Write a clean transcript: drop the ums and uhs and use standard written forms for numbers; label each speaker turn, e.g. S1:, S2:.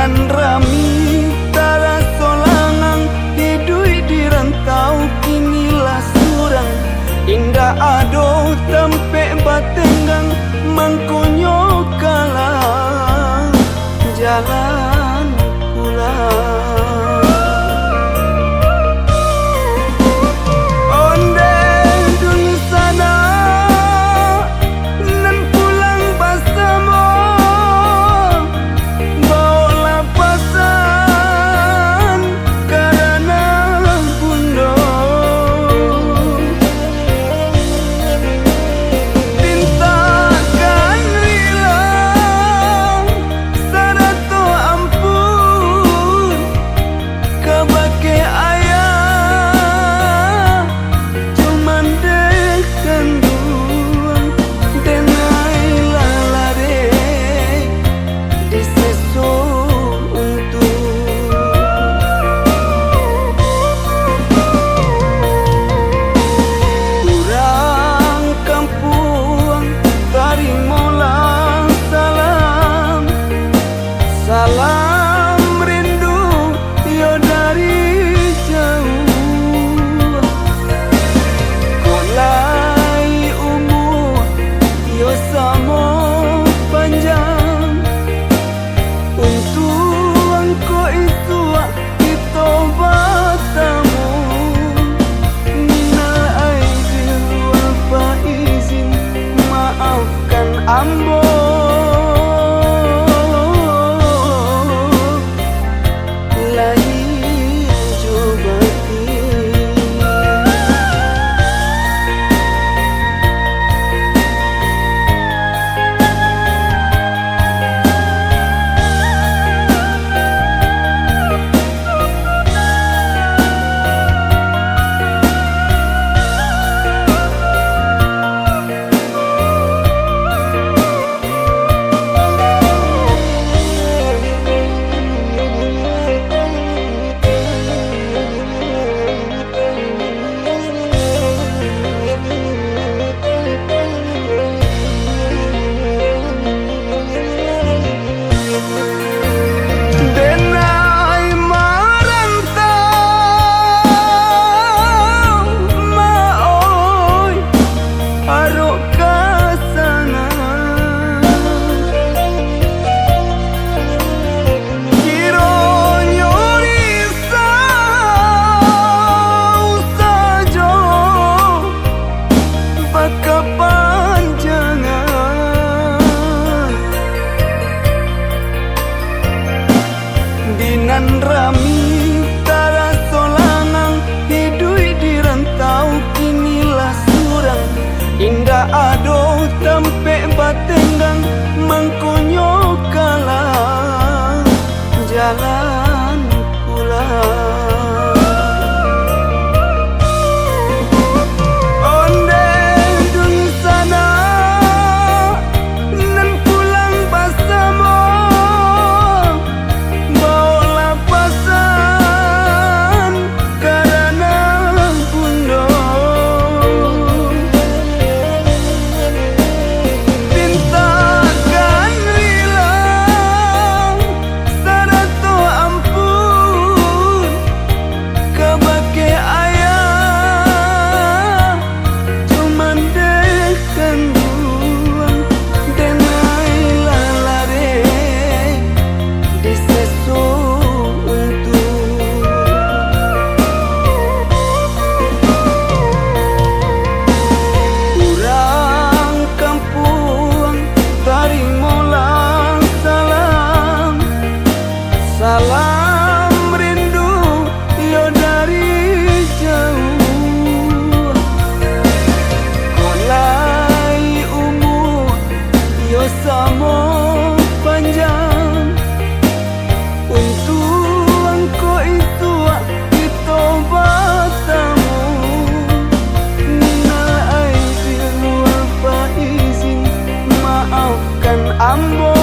S1: Dinan rami tara solangang hidui di rantau kinilah surang indah ado tempe batenggang mangkonyo kalah jalan pulang. Onde dun sana nan pulang bersama bawa pasan karena bundo pintakan rila sarato ampun kebake ayah cuman dekan duang denai lalare di seso untuk kurang kampung tarimolah salam salam rindu yo dari jauh kolai umur yo samo panjang untuk engkau itu kita bertemu Nina aidil apa izin maafkan ambo lain jubati. Denai marantau maoi arok kasana kiro nyori sajo baka panjangan dinan rami tara solangang hidui di rantau kinilah surang indah ado tempe batenggang mangkonyo kalah jalan pulang. Onde dun sana nan pulang bersama bawa pasan karena bundo pintakan rila sarato ampun kebake ayah cuman dekan duang denai lalare di seso untuk kurang kampung tarimolah salam salam rindu yo dari jauh kolai umur yo samo panjang untuk engkau itu kita bertemu Nina aidil apa izin maafkan ambo